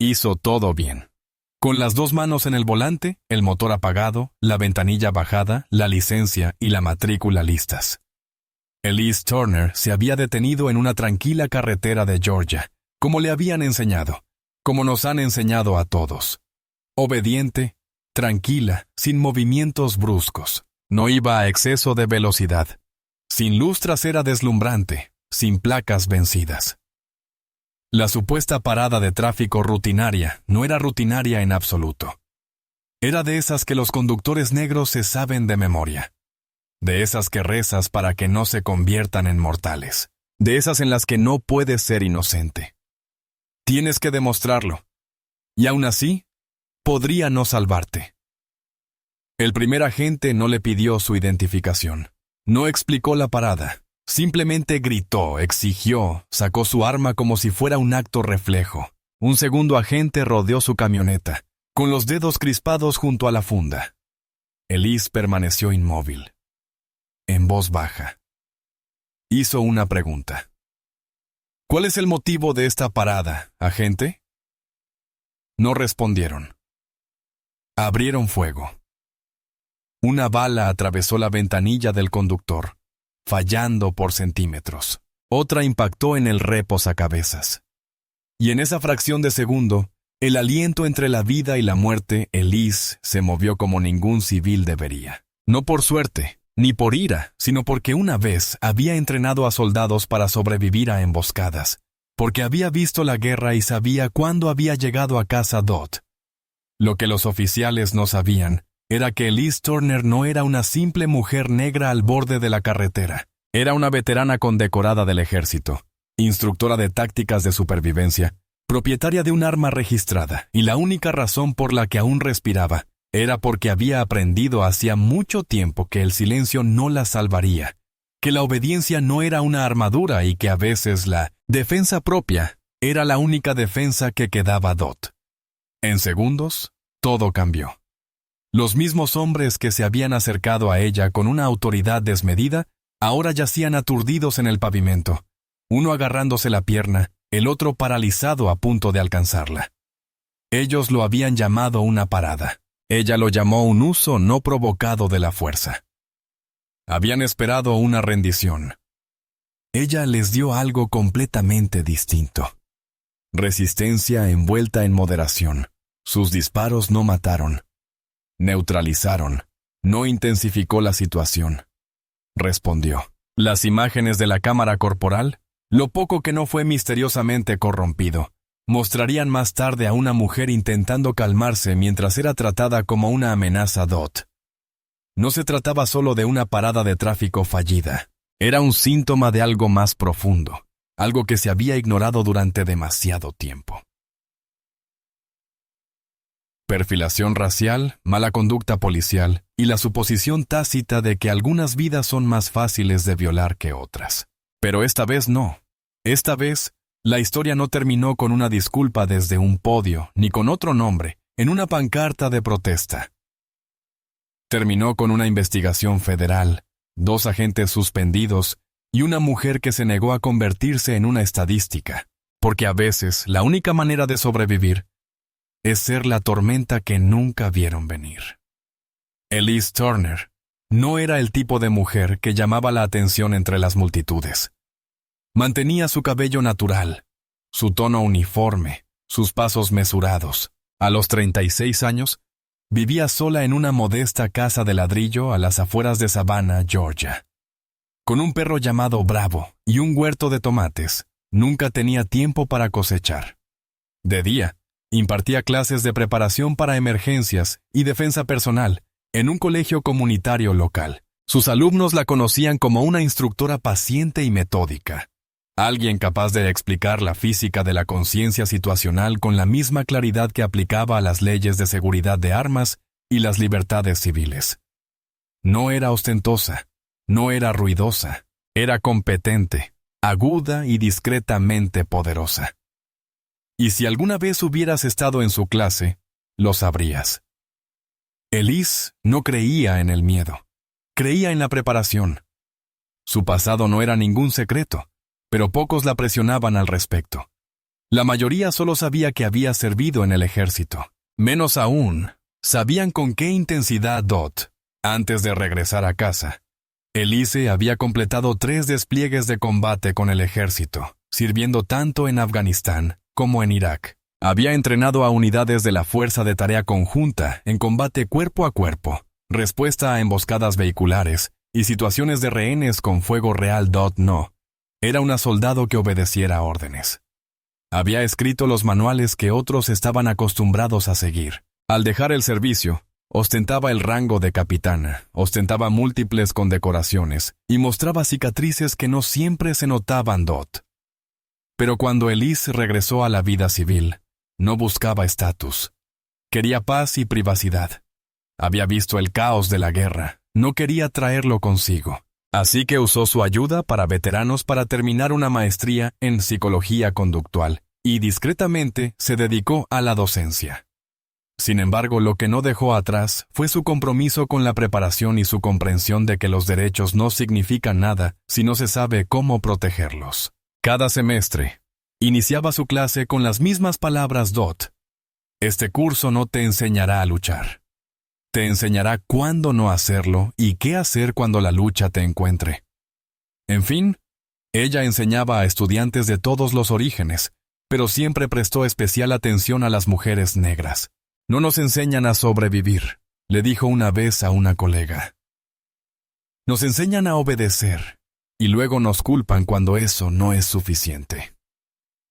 Hizo todo bien. Con las dos manos en el volante, el motor apagado, la ventanilla bajada, la licencia y la matrícula listas. Elise Turner se había detenido en una tranquila carretera de Georgia, como le habían enseñado, como nos han enseñado a todos. Obediente, tranquila, sin movimientos bruscos. No iba a exceso de velocidad. Sin luz trasera deslumbrante, sin placas vencidas. La supuesta parada de tráfico rutinaria no era rutinaria en absoluto. Era de esas que los conductores negros se saben de memoria. De esas que rezas para que no se conviertan en mortales. De esas en las que no puedes ser inocente. Tienes que demostrarlo. Y aún así, podría no salvarte. El primer agente no le pidió su identificación. No explicó la parada. Simplemente gritó, exigió, sacó su arma como si fuera un acto reflejo. Un segundo agente rodeó su camioneta, con los dedos crispados junto a la funda. Elise permaneció inmóvil. En voz baja. Hizo una pregunta. ¿Cuál es el motivo de esta parada, agente? No respondieron. Abrieron fuego. Una bala atravesó la ventanilla del conductor, fallando por centímetros. Otra impactó en el reposacabezas. Y en esa fracción de segundo, el aliento entre la vida y la muerte, Elise se movió como ningún civil debería. No por suerte, ni por ira, sino porque una vez había entrenado a soldados para sobrevivir a emboscadas, porque había visto la guerra y sabía cuándo había llegado a casa Dot. Lo que los oficiales no sabían era que Elise Turner no era una simple mujer negra al borde de la carretera. Era una veterana condecorada del ejército, instructora de tácticas de supervivencia, propietaria de un arma registrada, y la única razón por la que aún respiraba era porque había aprendido hacía mucho tiempo que el silencio no la salvaría, que la obediencia no era una armadura y que a veces la defensa propia era la única defensa que quedaba Dot. En segundos, todo cambió. Los mismos hombres que se habían acercado a ella con una autoridad desmedida, ahora yacían aturdidos en el pavimento, uno agarrándose la pierna, el otro paralizado a punto de alcanzarla. Ellos lo habían llamado una parada. Ella lo llamó un uso no provocado de la fuerza. Habían esperado una rendición. Ella les dio algo completamente distinto. Resistencia envuelta en moderación. Sus disparos no mataron. Neutralizaron. No intensificó la situación. Respondió. Las imágenes de la cámara corporal, lo poco que no fue misteriosamente corrompido, mostrarían más tarde a una mujer intentando calmarse mientras era tratada como una amenaza Dot. No se trataba solo de una parada de tráfico fallida. Era un síntoma de algo más profundo, algo que se había ignorado durante demasiado tiempo. Perfilación racial, mala conducta policial y la suposición tácita de que algunas vidas son más fáciles de violar que otras. Pero esta vez no. Esta vez, la historia no terminó con una disculpa desde un podio, ni con otro nombre, en una pancarta de protesta. Terminó con una investigación federal, 2 agentes suspendidos y una mujer que se negó a convertirse en una estadística, porque a veces la única manera de sobrevivir es ser la tormenta que nunca vieron venir. Elise Turner no era el tipo de mujer que llamaba la atención entre las multitudes. Mantenía su cabello natural, su tono uniforme, sus pasos mesurados. A los 36 años, vivía sola en una modesta casa de ladrillo a las afueras de Savannah, Georgia. Con un perro llamado Bravo y un huerto de tomates, nunca tenía tiempo para cosechar. De día, impartía clases de preparación para emergencias y defensa personal en un colegio comunitario local. Sus alumnos la conocían como una instructora paciente y metódica. Alguien capaz de explicar la física de la conciencia situacional con la misma claridad que aplicaba a las leyes de seguridad de armas y las libertades civiles. No era ostentosa, no era ruidosa, era competente, aguda y discretamente poderosa. Y si alguna vez hubieras estado en su clase, lo sabrías. Elise no creía en el miedo, creía en la preparación. Su pasado no era ningún secreto, pero pocos la presionaban al respecto. La mayoría solo sabía que había servido en el ejército. Menos aún, sabían con qué intensidad Dot, antes de regresar a casa. Elise había completado 3 despliegues de combate con el ejército, sirviendo tanto en Afganistán como en Irak. Había entrenado a unidades de la Fuerza de Tarea Conjunta en combate cuerpo a cuerpo, respuesta a emboscadas vehiculares y situaciones de rehenes con fuego real. Dot no. Era una soldado que obedeciera órdenes. Había escrito los manuales que otros estaban acostumbrados a seguir. Al dejar el servicio, ostentaba el rango de capitana, ostentaba múltiples condecoraciones y mostraba cicatrices que no siempre se notaban. Dot. Pero cuando Elise regresó a la vida civil, no buscaba estatus. Quería paz y privacidad. Había visto el caos de la guerra, no quería traerlo consigo. Así que usó su ayuda para veteranos para terminar una maestría en psicología conductual y discretamente se dedicó a la docencia. Sin embargo, lo que no dejó atrás fue su compromiso con la preparación y su comprensión de que los derechos no significan nada si no se sabe cómo protegerlos. Cada semestre, iniciaba su clase con las mismas palabras. Dot. Este curso no te enseñará a luchar. Te enseñará cuándo no hacerlo y qué hacer cuando la lucha te encuentre. En fin, ella enseñaba a estudiantes de todos los orígenes, pero siempre prestó especial atención a las mujeres negras. No nos enseñan a sobrevivir, le dijo una vez a una colega. Nos enseñan a obedecer, y luego nos culpan cuando eso no es suficiente.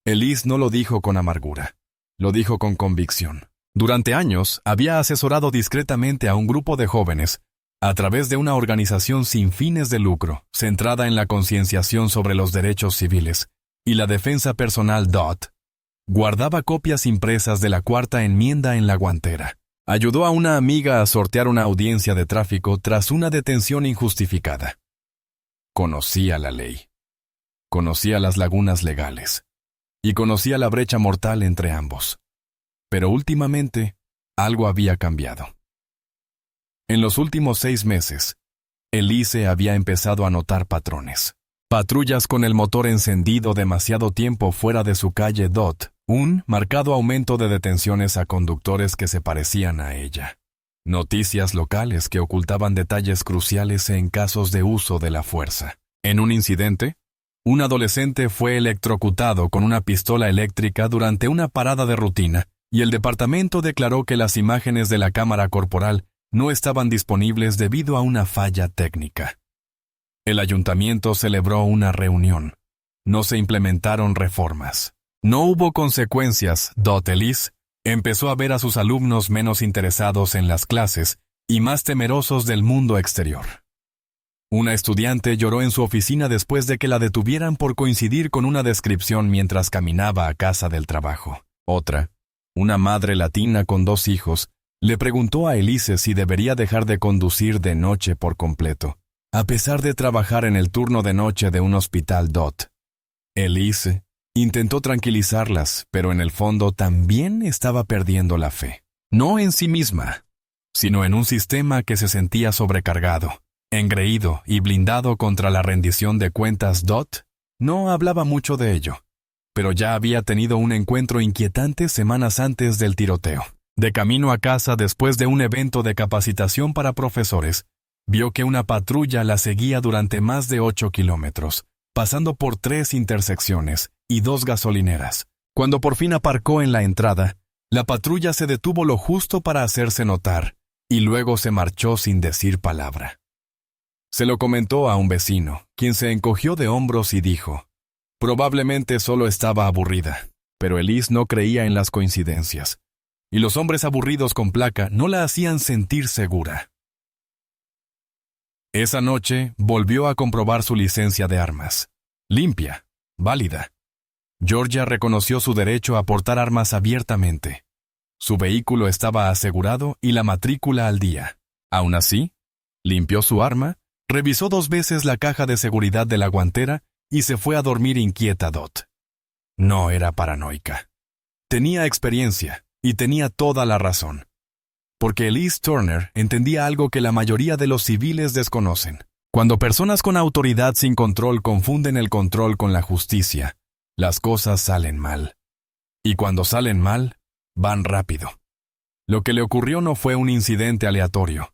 Elise no lo dijo con amargura, lo dijo con convicción. Durante años había asesorado discretamente a un grupo de jóvenes a través de una organización sin fines de lucro, centrada en la concienciación sobre los derechos civiles y la defensa personal. Dot guardaba copias impresas de la Cuarta Enmienda en la guantera. Ayudó a una amiga a sortear una audiencia de tráfico tras una detención injustificada. Conocía la ley. Conocía las lagunas legales. Y conocía la brecha mortal entre ambos. Pero últimamente, algo había cambiado. En los últimos 6 meses, Elise había empezado a notar patrones. Patrullas con el motor encendido demasiado tiempo fuera de su calle. Dot. Un marcado aumento de detenciones a conductores que se parecían a ella. Noticias locales que ocultaban detalles cruciales en casos de uso de la fuerza. En un incidente, un adolescente fue electrocutado con una pistola eléctrica durante una parada de rutina, y el departamento declaró que las imágenes de la cámara corporal no estaban disponibles debido a una falla técnica. El ayuntamiento celebró una reunión. No se implementaron reformas. No hubo consecuencias. Elise empezó a ver a sus alumnos menos interesados en las clases y más temerosos del mundo exterior. Una estudiante lloró en su oficina después de que la detuvieran por coincidir con una descripción mientras caminaba a casa del trabajo. Otra, una madre latina con 2 hijos, le preguntó a Elise si debería dejar de conducir de noche por completo, a pesar de trabajar en el turno de noche de un hospital. Dot. Elise intentó tranquilizarlas, pero en el fondo también estaba perdiendo la fe. No en sí misma, sino en un sistema que se sentía sobrecargado, engreído y blindado contra la rendición de cuentas. Dot no hablaba mucho de ello, pero ya había tenido un encuentro inquietante semanas antes del tiroteo. De camino a casa después de un evento de capacitación para profesores, vio que una patrulla la seguía durante más de 8 kilómetros, pasando por 3 intersecciones y 2 gasolineras. Cuando por fin aparcó en la entrada, la patrulla se detuvo lo justo para hacerse notar, y luego se marchó sin decir palabra. Se lo comentó a un vecino, quien se encogió de hombros y dijo, probablemente solo estaba aburrida, pero Elise no creía en las coincidencias, y los hombres aburridos con placa no la hacían sentir segura. Esa noche volvió a comprobar su licencia de armas. Limpia, válida. Georgia reconoció su derecho a portar armas abiertamente. Su vehículo estaba asegurado y la matrícula al día. Aún así, limpió su arma, revisó 2 veces la caja de seguridad de la guantera y se fue a dormir inquieta. Dot. No era paranoica. Tenía experiencia y tenía toda la razón. Porque Elise Turner entendía algo que la mayoría de los civiles desconocen. Cuando personas con autoridad sin control confunden el control con la justicia, las cosas salen mal. Y cuando salen mal, van rápido. Lo que le ocurrió no fue un incidente aleatorio.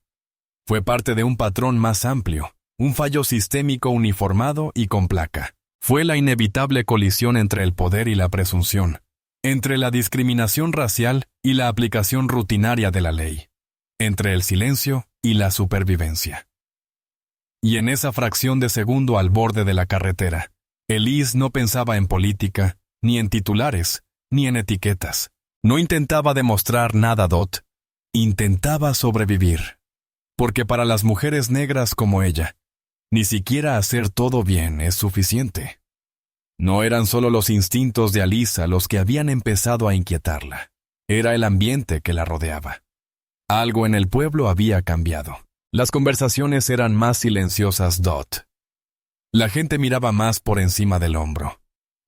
Fue parte de un patrón más amplio, un fallo sistémico uniformado y con placa. Fue la inevitable colisión entre el poder y la presunción, entre la discriminación racial y la aplicación rutinaria de la ley, entre el silencio y la supervivencia. Y en esa fracción de segundo al borde de la carretera, Elise no pensaba en política, ni en titulares, ni en etiquetas. No intentaba demostrar nada, Dot. Intentaba sobrevivir. Porque para las mujeres negras como ella, ni siquiera hacer todo bien es suficiente. No eran solo los instintos de Alisa los que habían empezado a inquietarla. Era el ambiente que la rodeaba. Algo en el pueblo había cambiado. Las conversaciones eran más silenciosas, Dot. La gente miraba más por encima del hombro.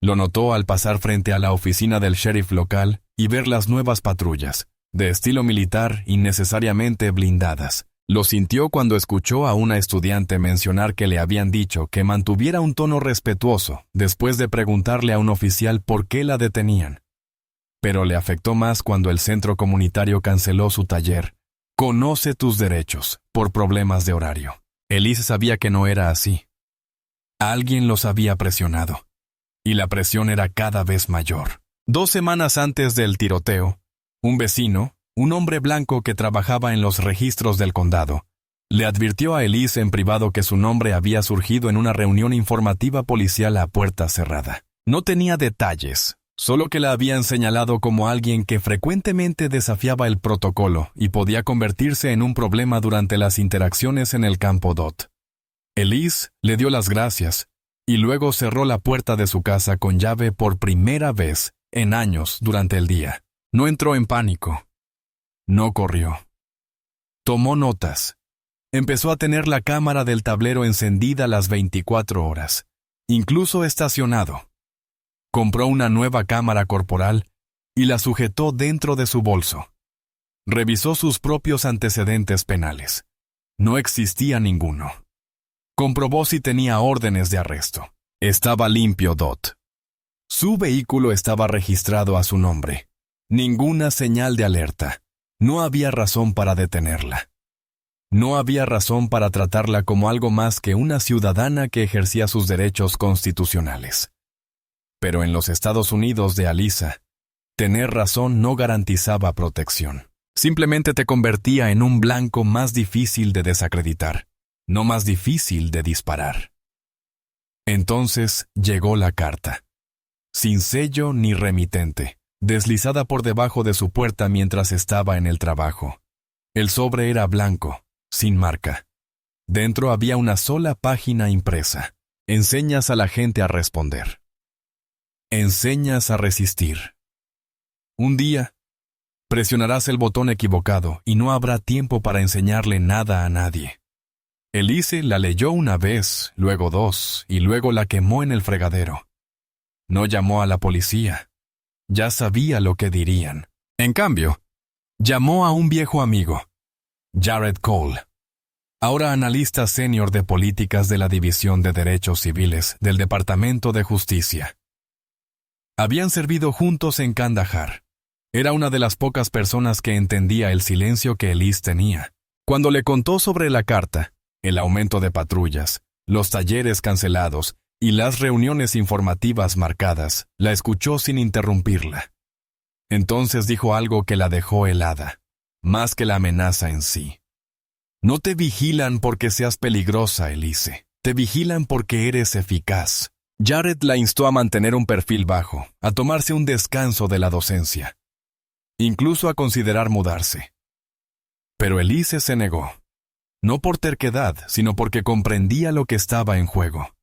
Lo notó al pasar frente a la oficina del sheriff local y ver las nuevas patrullas, de estilo militar y necesariamente blindadas. Lo sintió cuando escuchó a una estudiante mencionar que le habían dicho que mantuviera un tono respetuoso después de preguntarle a un oficial por qué la detenían. Pero le afectó más cuando el centro comunitario canceló su taller. Conoce tus derechos, por problemas de horario. Elise sabía que no era así. Alguien los había presionado. Y la presión era cada vez mayor. 2 semanas antes del tiroteo, un vecino, un hombre blanco que trabajaba en los registros del condado, le advirtió a Elise en privado que su nombre había surgido en una reunión informativa policial a puerta cerrada. No tenía detalles, solo que la habían señalado como alguien que frecuentemente desafiaba el protocolo y podía convertirse en un problema durante las interacciones en el campo Dot. Elise le dio las gracias y luego cerró la puerta de su casa con llave por primera vez en años durante el día. No entró en pánico. No corrió. Tomó notas. Empezó a tener la cámara del tablero encendida las 24 horas, incluso estacionado. Compró una nueva cámara corporal y la sujetó dentro de su bolso. Revisó sus propios antecedentes penales. No existía ninguno. Comprobó si tenía órdenes de arresto. Estaba limpio, Dot. Su vehículo estaba registrado a su nombre. Ninguna señal de alerta. No había razón para detenerla. No había razón para tratarla como algo más que una ciudadana que ejercía sus derechos constitucionales. Pero en los Estados Unidos de Alisa, tener razón no garantizaba protección. Simplemente te convertía en un blanco más difícil de desacreditar, no más difícil de disparar. Entonces llegó la carta, sin sello ni remitente, deslizada por debajo de su puerta mientras estaba en el trabajo. El sobre era blanco, sin marca. Dentro había una sola página impresa. Enseñas a la gente a responder. Enseñas a resistir. Un día, presionarás el botón equivocado y no habrá tiempo para enseñarle nada a nadie. Elise la leyó una vez, luego 2, y luego la quemó en el fregadero. No llamó a la policía. Ya sabía lo que dirían. En cambio, llamó a un viejo amigo, Jared Cole, ahora analista senior de políticas de la División de Derechos Civiles del Departamento de Justicia. Habían servido juntos en Kandahar. Era una de las pocas personas que entendía el silencio que Elise tenía. Cuando le contó sobre la carta, el aumento de patrullas, los talleres cancelados y las reuniones informativas marcadas, la escuchó sin interrumpirla. Entonces dijo algo que la dejó helada, más que la amenaza en sí. No te vigilan porque seas peligrosa, Elise. Te vigilan porque eres eficaz. Jared la instó a mantener un perfil bajo, a tomarse un descanso de la docencia, incluso a considerar mudarse. Pero Elise se negó. No por terquedad, sino porque comprendía lo que estaba en juego.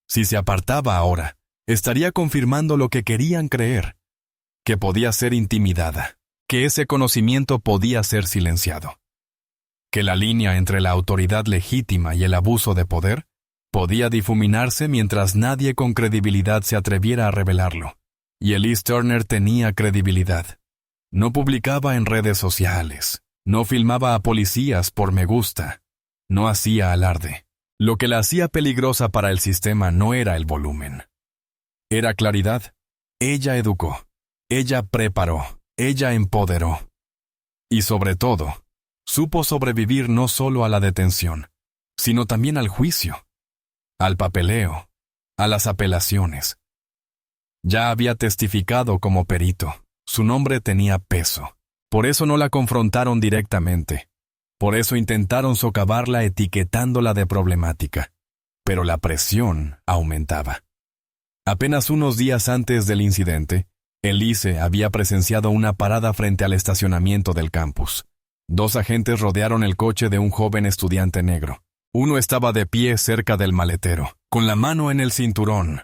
Si se apartaba ahora, estaría confirmando lo que querían creer, que podía ser intimidada, que ese conocimiento podía ser silenciado, que la línea entre la autoridad legítima y el abuso de poder podía difuminarse mientras nadie con credibilidad se atreviera a revelarlo. Y Elise Turner tenía credibilidad. No publicaba en redes sociales. No filmaba a policías por me gusta. No hacía alarde. Lo que la hacía peligrosa para el sistema no era el volumen. Era claridad. Ella educó. Ella preparó, ella empoderó. Y sobre todo, supo sobrevivir no solo a la detención, sino también al juicio, al papeleo, a las apelaciones. Ya había testificado como perito. Su nombre tenía peso. Por eso no la confrontaron directamente. Por eso intentaron socavarla etiquetándola de problemática. Pero la presión aumentaba. Apenas unos días antes del incidente, Elise había presenciado una parada frente al estacionamiento del campus. 2 agentes rodearon el coche de un joven estudiante negro. Uno estaba de pie cerca del maletero, con la mano en el cinturón.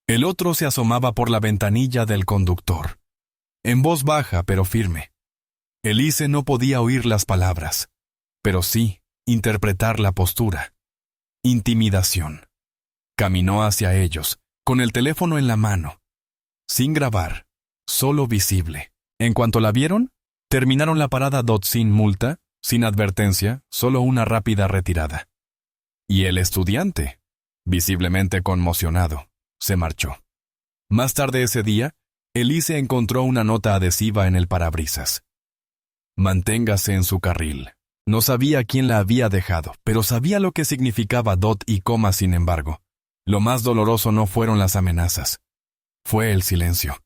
El otro se asomaba por la ventanilla del conductor, en voz baja pero firme. Elise no podía oír las palabras, pero sí interpretar la postura. Intimidación. Caminó hacia ellos, con el teléfono en la mano, sin grabar, solo visible. En cuanto la vieron, terminaron la parada sin multa, sin advertencia, solo una rápida retirada. Y el estudiante, visiblemente conmocionado, se marchó. Más tarde ese día, Elise encontró una nota adhesiva en el parabrisas. Manténgase en su carril. No sabía quién la había dejado, pero sabía lo que significaba y coma. Sin embargo, lo más doloroso no fueron las amenazas. Fue el silencio.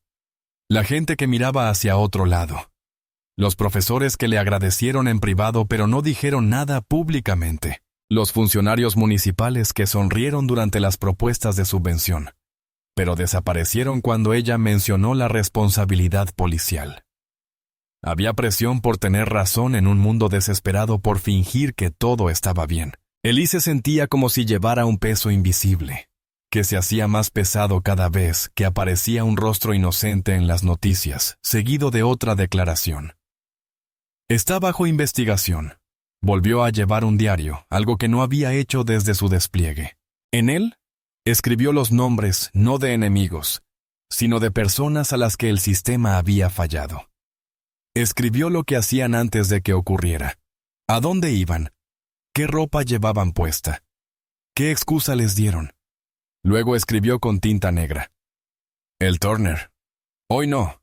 La gente que miraba hacia otro lado. Los profesores que le agradecieron en privado pero no dijeron nada públicamente. Los funcionarios municipales que sonrieron durante las propuestas de subvención, pero desaparecieron cuando ella mencionó la responsabilidad policial. Había presión por tener razón en un mundo desesperado por fingir que todo estaba bien. Elise sentía como si llevara un peso invisible, que se hacía más pesado cada vez que aparecía un rostro inocente en las noticias, seguido de otra declaración. Está bajo investigación. Volvió a llevar un diario, algo que no había hecho desde su despliegue. En él, escribió los nombres no de enemigos, sino de personas a las que el sistema había fallado. Escribió lo que hacían antes de que ocurriera. ¿A dónde iban? ¿Qué ropa llevaban puesta? ¿Qué excusa les dieron? Luego escribió con tinta negra. El Turner. Hoy no.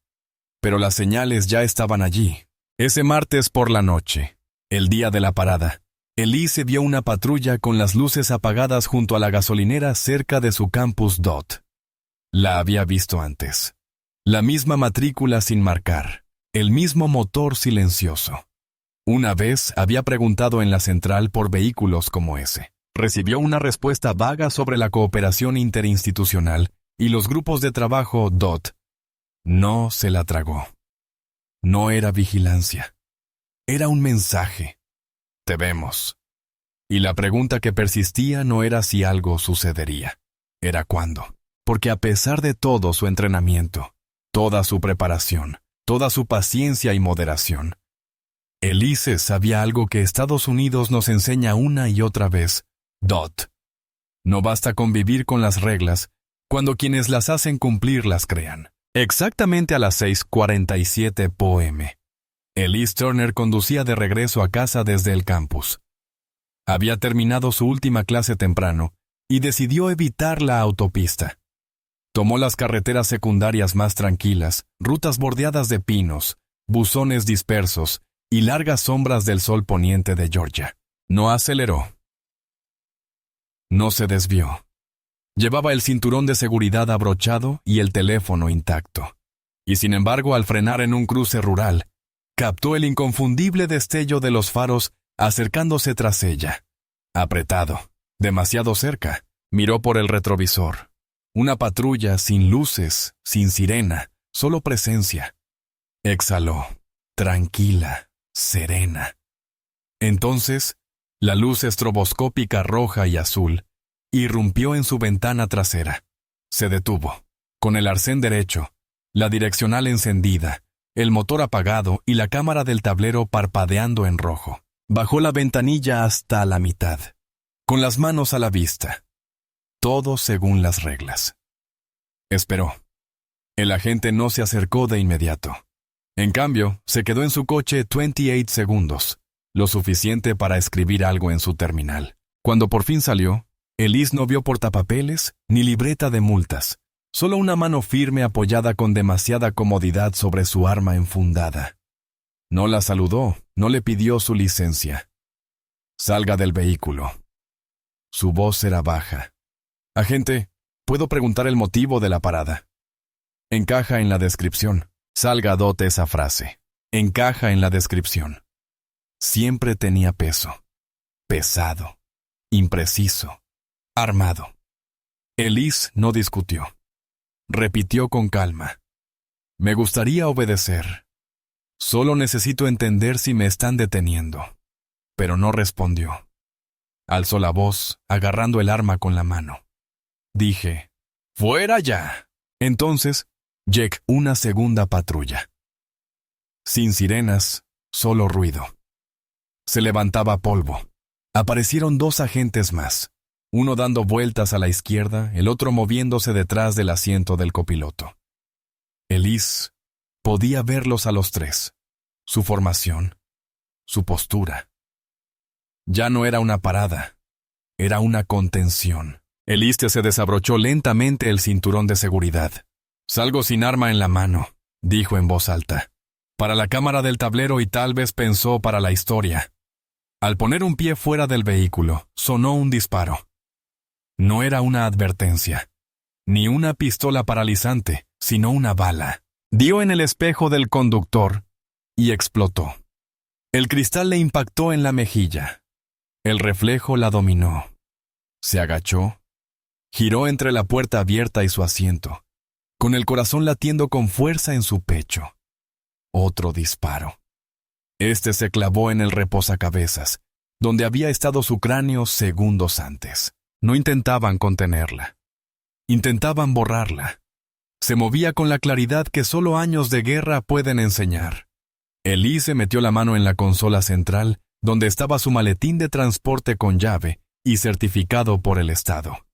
Pero las señales ya estaban allí. Ese martes por la noche, el día de la parada, Elise vio una patrulla con las luces apagadas junto a la gasolinera cerca de su campus DOT. La había visto antes. La misma matrícula sin marcar, el mismo motor silencioso. Una vez había preguntado en la central por vehículos como ese. Recibió una respuesta vaga sobre la cooperación interinstitucional y los grupos de trabajo DOT. No se la tragó. No era vigilancia. Era un mensaje. Te vemos. Y la pregunta que persistía no era si algo sucedería. Era cuándo. Porque a pesar de todo su entrenamiento, toda su preparación, toda su paciencia y moderación, Elise sabía algo que Estados Unidos nos enseña una y otra vez. DOT. No basta con vivir con las reglas cuando quienes las hacen cumplir las crean. Exactamente a las 6:47 p.m. Elise Turner conducía de regreso a casa desde el campus. Había terminado su última clase temprano y decidió evitar la autopista. Tomó las carreteras secundarias más tranquilas, rutas bordeadas de pinos, buzones dispersos y largas sombras del sol poniente de Georgia. No aceleró. No se desvió. Llevaba el cinturón de seguridad abrochado y el teléfono intacto. Y sin embargo, al frenar en un cruce rural, captó el inconfundible destello de los faros acercándose tras ella. Apretado, demasiado cerca, miró por el retrovisor. Una patrulla sin luces, sin sirena, solo presencia. Exhaló, tranquila, serena. Entonces, la luz estroboscópica roja y azul irrumpió en su ventana trasera. Se detuvo, con el arcén derecho, la direccional encendida, el motor apagado y la cámara del tablero parpadeando en rojo. Bajó la ventanilla hasta la mitad, con las manos a la vista. Todo según las reglas. Esperó. El agente no se acercó de inmediato. En cambio, se quedó en su coche 28 segundos, lo suficiente para escribir algo en su terminal. Cuando por fin salió, Elise no vio portapapeles ni libreta de multas, Solo una mano firme apoyada con demasiada comodidad sobre su arma enfundada. No la saludó, no le pidió su licencia. Salga del vehículo. Su voz era baja. Agente, ¿puedo preguntar el motivo de la parada? Encaja en la descripción. Salga dote esa frase. Encaja en la descripción. Siempre tenía peso. Pesado. Impreciso. Armado. Elise no discutió. Repitió con calma. Me gustaría obedecer. Solo necesito entender si me están deteniendo. Pero no respondió. Alzó la voz, agarrando el arma con la mano. Dije, ¡fuera ya! Entonces, llegó una segunda patrulla. Sin sirenas, solo ruido. Se levantaba polvo. Aparecieron 2 agentes más, uno dando vueltas a la izquierda, el otro moviéndose detrás del asiento del copiloto. Elise podía verlos a los 3, su formación, su postura. Ya no era una parada, era una contención. Elise se desabrochó lentamente el cinturón de seguridad. Salgo sin arma en la mano, dijo en voz alta. Para la cámara del tablero y tal vez pensó para la historia. Al poner un pie fuera del vehículo, sonó un disparo. No era una advertencia, ni una pistola paralizante, sino una bala. Dio en el espejo del conductor y explotó. El cristal le impactó en la mejilla. El reflejo la dominó. Se agachó, giró entre la puerta abierta y su asiento, con el corazón latiendo con fuerza en su pecho. Otro disparo. Este se clavó en el reposacabezas, donde había estado su cráneo segundos antes. No intentaban contenerla. Intentaban borrarla. Se movía con la claridad que solo años de guerra pueden enseñar. Elise metió la mano en la consola central, donde estaba su maletín de transporte con llave y certificado por el Estado.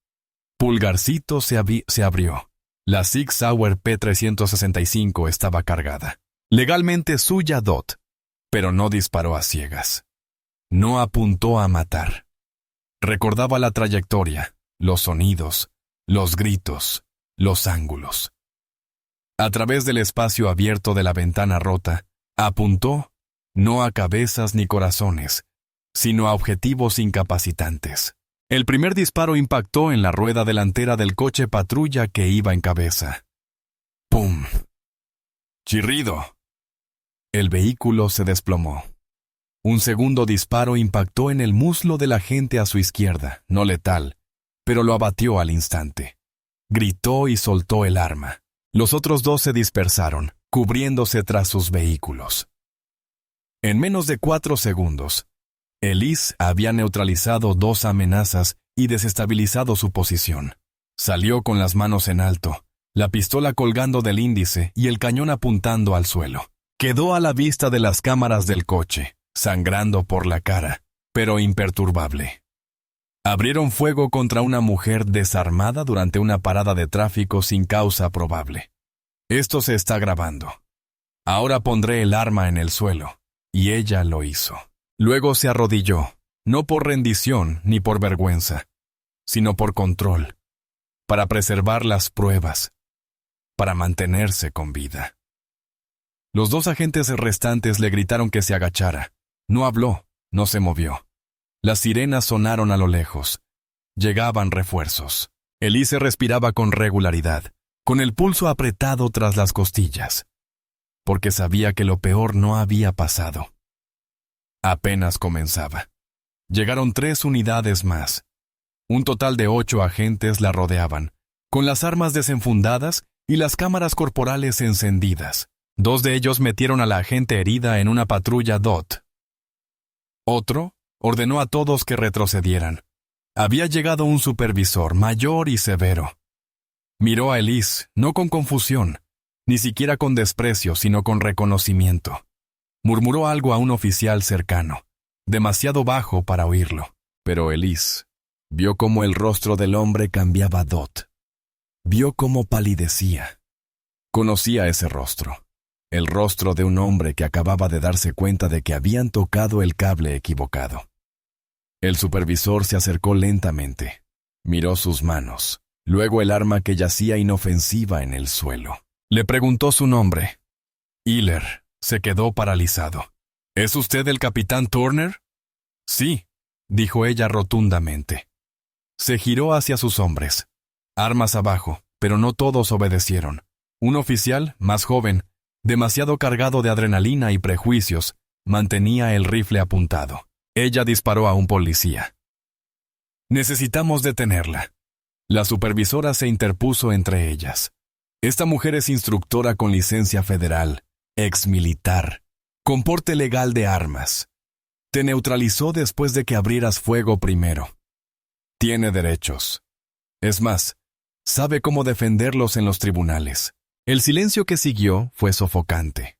Pulgarcito se abrió. La Sig Sauer P365 estaba cargada. Legalmente suya DOT, pero no disparó a ciegas. No apuntó a matar. Recordaba la trayectoria, los sonidos, los gritos, los ángulos. A través del espacio abierto de la ventana rota, apuntó no a cabezas ni corazones, sino a objetivos incapacitantes. El primer disparo impactó en la rueda delantera del coche patrulla que iba en cabeza. ¡Pum! ¡Chirrido! El vehículo se desplomó. Un segundo disparo impactó en el muslo del agente a su izquierda, no letal, pero lo abatió al instante. Gritó y soltó el arma. Los otros 2 se dispersaron, cubriéndose tras sus vehículos. En menos de 4 segundos, Elise había neutralizado 2 amenazas y desestabilizado su posición. Salió con las manos en alto, la pistola colgando del índice y el cañón apuntando al suelo. Quedó a la vista de las cámaras del coche, sangrando por la cara, pero imperturbable. Abrieron fuego contra una mujer desarmada durante una parada de tráfico sin causa probable. Esto se está grabando. Ahora pondré el arma en el suelo, y ella lo hizo. Luego se arrodilló, no por rendición ni por vergüenza, sino por control, para preservar las pruebas, para mantenerse con vida. Los 2 agentes restantes le gritaron que se agachara. No habló, no se movió. Las sirenas sonaron a lo lejos. Llegaban refuerzos. Elise respiraba con regularidad, con el pulso apretado tras las costillas, porque sabía que lo peor no había pasado. Apenas comenzaba. Llegaron 3 unidades más. Un total de 8 agentes la rodeaban, con las armas desenfundadas y las cámaras corporales encendidas. 2 de ellos metieron a la agente herida en una patrulla DOT. Otro ordenó a todos que retrocedieran. Había llegado un supervisor mayor y severo. Miró a Elise, no con confusión, ni siquiera con desprecio, sino con reconocimiento. Murmuró algo a un oficial cercano, demasiado bajo para oírlo. Pero Elise vio cómo el rostro del hombre cambiaba DOT. Vio cómo palidecía. Conocía ese rostro. El rostro de un hombre que acababa de darse cuenta de que habían tocado el cable equivocado. El supervisor se acercó lentamente. Miró sus manos. luego el arma que yacía inofensiva en el suelo. Le preguntó su nombre. Hiller se quedó paralizado. ¿Es usted el capitán Turner? Sí, dijo ella rotundamente. Se giró hacia sus hombres. Armas abajo, pero no todos obedecieron. Un oficial, más joven, demasiado cargado de adrenalina y prejuicios, mantenía el rifle apuntado. Ella disparó a un policía. Necesitamos detenerla. La supervisora se interpuso entre ellas. Esta mujer es instructora con licencia federal, exmilitar, con porte legal de armas. Te neutralizó después de que abrieras fuego primero. Tiene derechos. Es más, sabe cómo defenderlos en los tribunales. El silencio que siguió fue sofocante.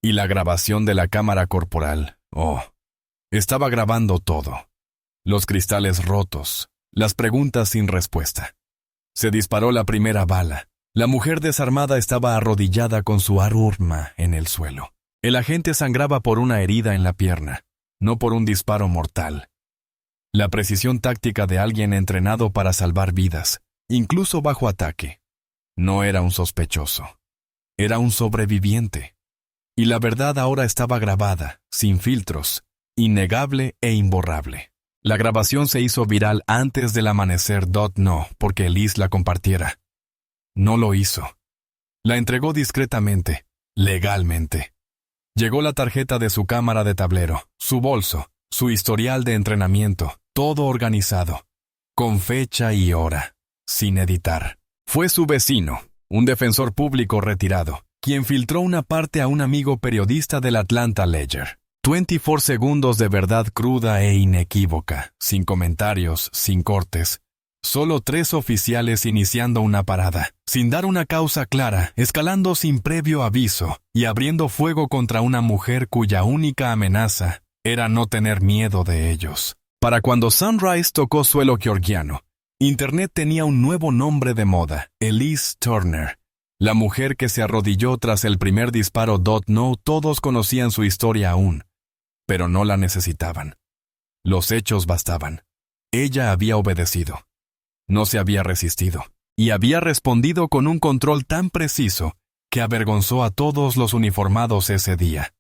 Y la grabación de la cámara corporal, estaba grabando todo. Los cristales rotos, las preguntas sin respuesta. Se disparó la primera bala. La mujer desarmada estaba arrodillada con su arma en el suelo. El agente sangraba por una herida en la pierna, no por un disparo mortal. La precisión táctica de alguien entrenado para salvar vidas, incluso bajo ataque. No era un sospechoso. Era un sobreviviente. Y la verdad ahora estaba grabada, sin filtros, innegable e imborrable. La grabación se hizo viral antes del amanecer. No, porque Elise la compartiera. No lo hizo. La entregó discretamente, legalmente. Llegó la tarjeta de su cámara de tablero, su bolso, su historial de entrenamiento, todo organizado, con fecha y hora, sin editar. Fue su vecino, un defensor público retirado, quien filtró una parte a un amigo periodista del Atlanta Ledger. 24 segundos de verdad cruda e inequívoca, sin comentarios, sin cortes. Solo 3 oficiales iniciando una parada, sin dar una causa clara, escalando sin previo aviso y abriendo fuego contra una mujer cuya única amenaza era no tener miedo de ellos. Para cuando Sunrise tocó suelo georgiano, Internet tenía un nuevo nombre de moda, Elise Turner. La mujer que se arrodilló tras el primer disparo. No todos conocían su historia aún, pero no la necesitaban. Los hechos bastaban. Ella había obedecido. No se había resistido, y había respondido con un control tan preciso que avergonzó a todos los uniformados ese día.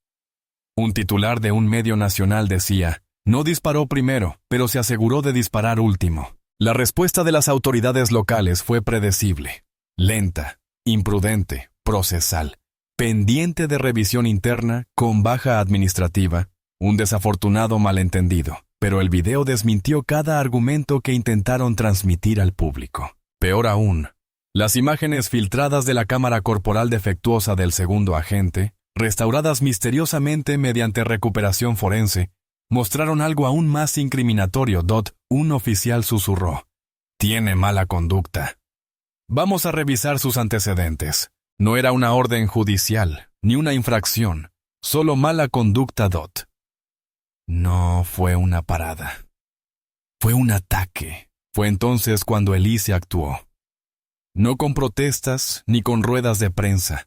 Un titular de un medio nacional decía, no disparó primero, pero se aseguró de disparar último. La respuesta de las autoridades locales fue predecible, lenta, imprudente, procesal, pendiente de revisión interna, con baja administrativa, un desafortunado malentendido. Pero el video desmintió cada argumento que intentaron transmitir al público. Peor aún, las imágenes filtradas de la cámara corporal defectuosa del segundo agente, restauradas misteriosamente mediante recuperación forense, mostraron algo aún más incriminatorio. Un oficial susurró. Tiene mala conducta. Vamos a revisar sus antecedentes. No era una orden judicial, ni una infracción, solo mala conducta. No fue una parada. Fue un ataque. Fue entonces cuando Elise actuó. No con protestas ni con ruedas de prensa,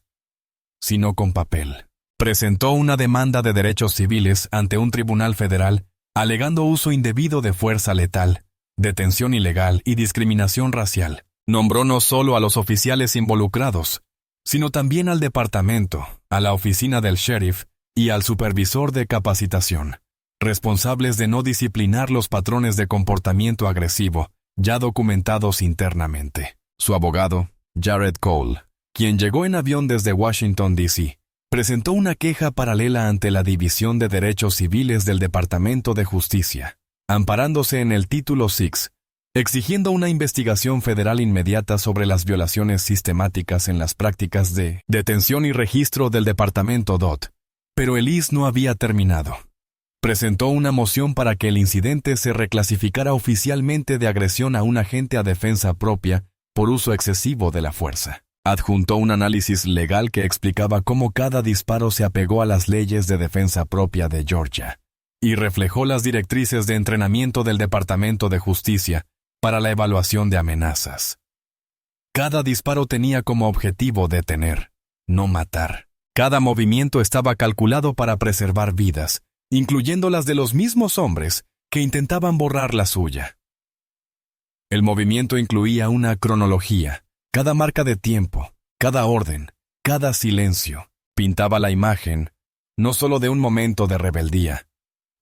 sino con papel. Presentó una demanda de derechos civiles ante un tribunal federal, alegando uso indebido de fuerza letal, detención ilegal y discriminación racial. Nombró no solo a los oficiales involucrados, sino también al departamento, a la oficina del sheriff y al supervisor de capacitación, responsables de no disciplinar los patrones de comportamiento agresivo, ya documentados internamente. Su abogado, Jared Cole, quien llegó en avión desde Washington, D.C., presentó una queja paralela ante la División de Derechos Civiles del Departamento de Justicia, amparándose en el Título 6, exigiendo una investigación federal inmediata sobre las violaciones sistemáticas en las prácticas de detención y registro del Departamento DOT. Pero Elise no había terminado. Presentó una moción para que el incidente se reclasificara oficialmente de agresión a un agente a defensa propia por uso excesivo de la fuerza. Adjuntó un análisis legal que explicaba cómo cada disparo se apegó a las leyes de defensa propia de Georgia, y reflejó las directrices de entrenamiento del Departamento de Justicia para la evaluación de amenazas. Cada disparo tenía como objetivo detener, no matar. Cada movimiento estaba calculado para preservar vidas, incluyendo las de los mismos hombres que intentaban borrar la suya. El movimiento incluía una cronología. Cada marca de tiempo, cada orden, cada silencio, pintaba la imagen, no solo de un momento de rebeldía,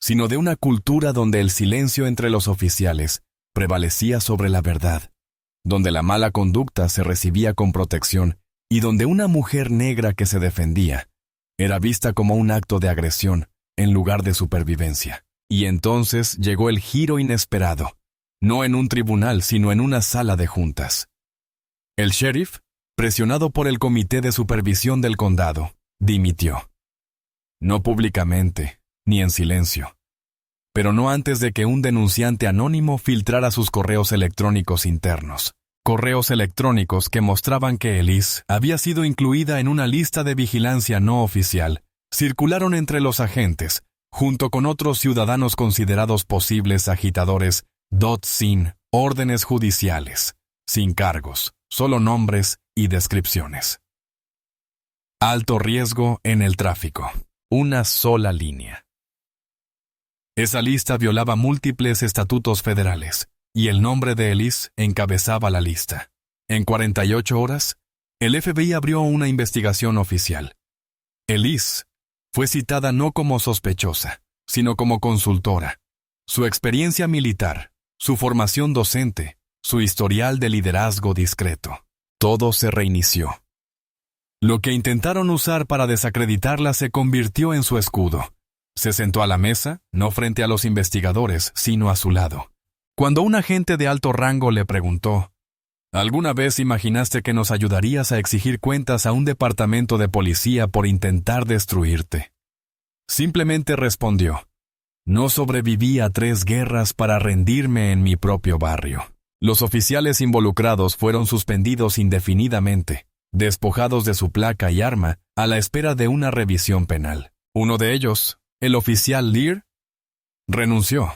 sino de una cultura donde el silencio entre los oficiales prevalecía sobre la verdad, donde la mala conducta se recibía con protección y donde una mujer negra que se defendía era vista como un acto de agresión en lugar de supervivencia. Y entonces llegó el giro inesperado, no en un tribunal, sino en una sala de juntas. El sheriff, presionado por el comité de supervisión del condado, dimitió. No públicamente, ni en silencio, pero no antes de que un denunciante anónimo filtrara sus correos electrónicos internos. Correos electrónicos que mostraban que Elise había sido incluida en una lista de vigilancia no oficial. Circularon entre los agentes, junto con otros ciudadanos considerados posibles agitadores, sin órdenes judiciales, sin cargos, solo nombres y descripciones. Alto riesgo en el tráfico. Una sola línea. Esa lista violaba múltiples estatutos federales, y el nombre de Elise encabezaba la lista. En 48 horas, el FBI abrió una investigación oficial. Elise fue citada no como sospechosa, sino como consultora. Su experiencia militar, su formación docente, su historial de liderazgo discreto. Todo se reinició. Lo que intentaron usar para desacreditarla se convirtió en su escudo. Se sentó a la mesa, no frente a los investigadores, sino a su lado. Cuando un agente de alto rango le preguntó, ¿alguna vez imaginaste que nos ayudarías a exigir cuentas a un departamento de policía por intentar destruirte? Simplemente respondió, no sobreviví a 3 guerras para rendirme en mi propio barrio. Los oficiales involucrados fueron suspendidos indefinidamente, despojados de su placa y arma, a la espera de una revisión penal. Uno de ellos, el oficial Lear, renunció.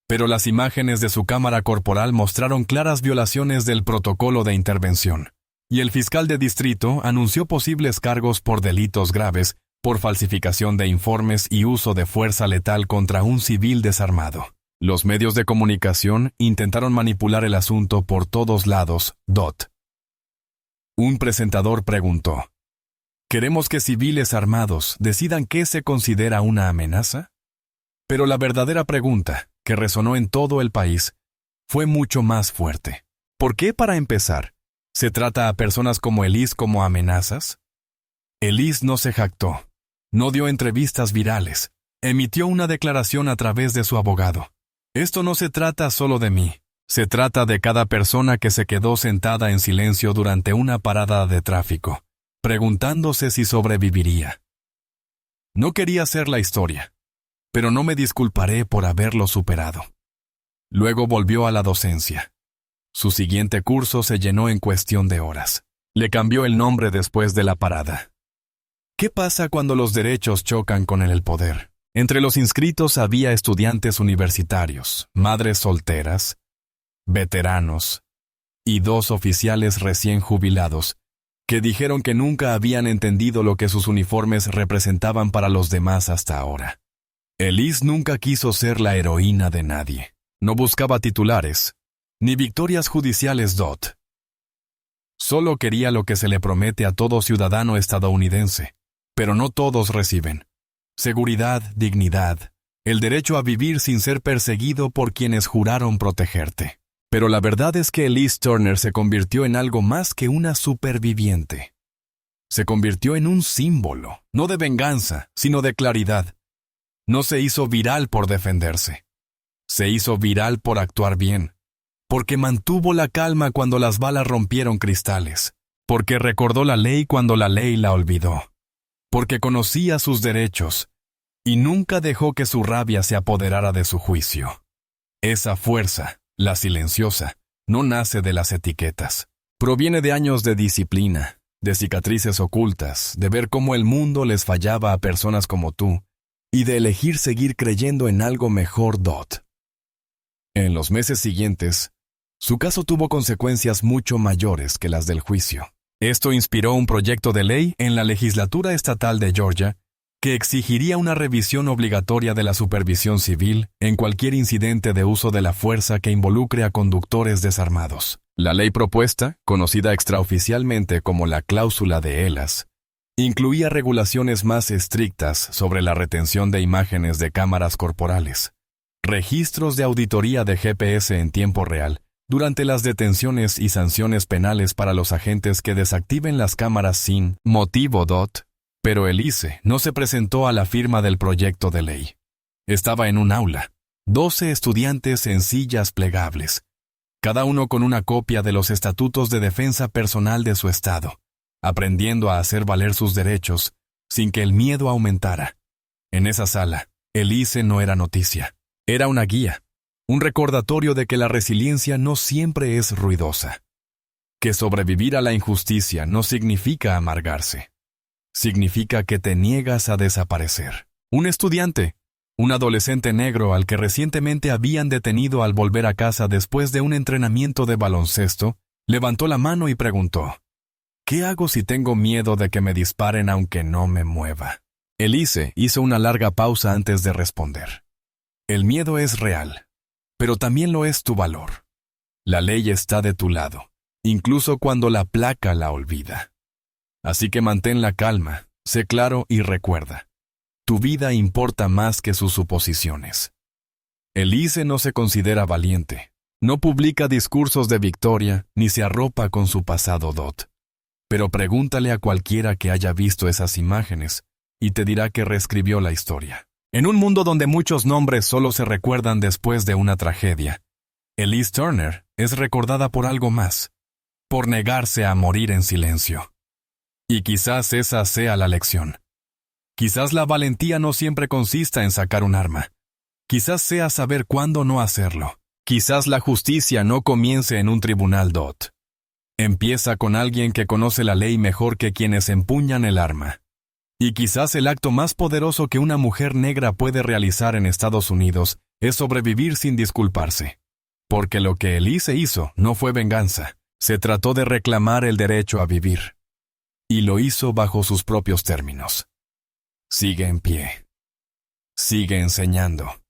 Pero las imágenes de su cámara corporal mostraron claras violaciones del protocolo de intervención, y el fiscal de distrito anunció posibles cargos por delitos graves, por falsificación de informes y uso de fuerza letal contra un civil desarmado. Los medios de comunicación intentaron manipular el asunto por todos lados. Un presentador preguntó, ¿queremos que civiles armados decidan qué se considera una amenaza? Pero la verdadera pregunta, que resonó en todo el país, fue mucho más fuerte. ¿Por qué, para empezar, se trata a personas como Elise como amenazas? Elise no se jactó, no dio entrevistas virales, emitió una declaración a través de su abogado. Esto no se trata solo de mí, se trata de cada persona que se quedó sentada en silencio durante una parada de tráfico, preguntándose si sobreviviría. No quería ser la historia, pero no me disculparé por haberlo superado. Luego volvió a la docencia. Su siguiente curso se llenó en cuestión de horas. Le cambió el nombre después de la parada. ¿Qué pasa cuando los derechos chocan con el poder? Entre los inscritos había estudiantes universitarios, madres solteras, veteranos y 2 oficiales recién jubilados que dijeron que nunca habían entendido lo que sus uniformes representaban para los demás hasta ahora. Elise nunca quiso ser la heroína de nadie. No buscaba titulares, ni victorias judiciales. Solo quería lo que se le promete a todo ciudadano estadounidense, pero no todos reciben. Seguridad, dignidad, el derecho a vivir sin ser perseguido por quienes juraron protegerte. Pero la verdad es que Elise Turner se convirtió en algo más que una superviviente. Se convirtió en un símbolo, no de venganza, sino de claridad. No se hizo viral por defenderse. Se hizo viral por actuar bien. Porque mantuvo la calma cuando las balas rompieron cristales. Porque recordó la ley cuando la ley la olvidó. Porque conocía sus derechos y nunca dejó que su rabia se apoderara de su juicio. Esa fuerza, la silenciosa, no nace de las etiquetas. Proviene de años de disciplina, de cicatrices ocultas, de ver cómo el mundo les fallaba a personas como tú, y de elegir seguir creyendo en algo mejor. En los meses siguientes, su caso tuvo consecuencias mucho mayores que las del juicio. Esto inspiró un proyecto de ley en la legislatura estatal de Georgia que exigiría una revisión obligatoria de la supervisión civil en cualquier incidente de uso de la fuerza que involucre a conductores desarmados. La ley propuesta, conocida extraoficialmente como la cláusula de Helas, incluía regulaciones más estrictas sobre la retención de imágenes de cámaras corporales, registros de auditoría de GPS en tiempo real durante las detenciones y sanciones penales para los agentes que desactiven las cámaras sin motivo. Pero Elise no se presentó a la firma del proyecto de ley. Estaba en un aula, 12 estudiantes en sillas plegables, cada uno con una copia de los estatutos de defensa personal de su estado, aprendiendo a hacer valer sus derechos sin que el miedo aumentara. En esa sala, Elise no era noticia, era una guía, un recordatorio de que la resiliencia no siempre es ruidosa, que sobrevivir a la injusticia no significa amargarse. Significa que te niegas a desaparecer. Un estudiante, un adolescente negro al que recientemente habían detenido al volver a casa después de un entrenamiento de baloncesto, levantó la mano y preguntó: ¿qué hago si tengo miedo de que me disparen aunque no me mueva? Elise hizo una larga pausa antes de responder. El miedo es real, pero también lo es tu valor. La ley está de tu lado, incluso cuando la placa la olvida. Así que mantén la calma, sé claro y recuerda: tu vida importa más que sus suposiciones. Elise no se considera valiente, no publica discursos de victoria, ni se arropa con su pasado. Pero pregúntale a cualquiera que haya visto esas imágenes, y te dirá que reescribió la historia. En un mundo donde muchos nombres solo se recuerdan después de una tragedia, Elise Turner es recordada por algo más, por negarse a morir en silencio. Y quizás esa sea la lección. Quizás la valentía no siempre consista en sacar un arma. Quizás sea saber cuándo no hacerlo. Quizás la justicia no comience en un tribunal. Empieza con alguien que conoce la ley mejor que quienes empuñan el arma. Y quizás el acto más poderoso que una mujer negra puede realizar en Estados Unidos es sobrevivir sin disculparse. Porque lo que Elise hizo no fue venganza. Se trató de reclamar el derecho a vivir. Y lo hizo bajo sus propios términos. Sigue en pie. Sigue enseñando.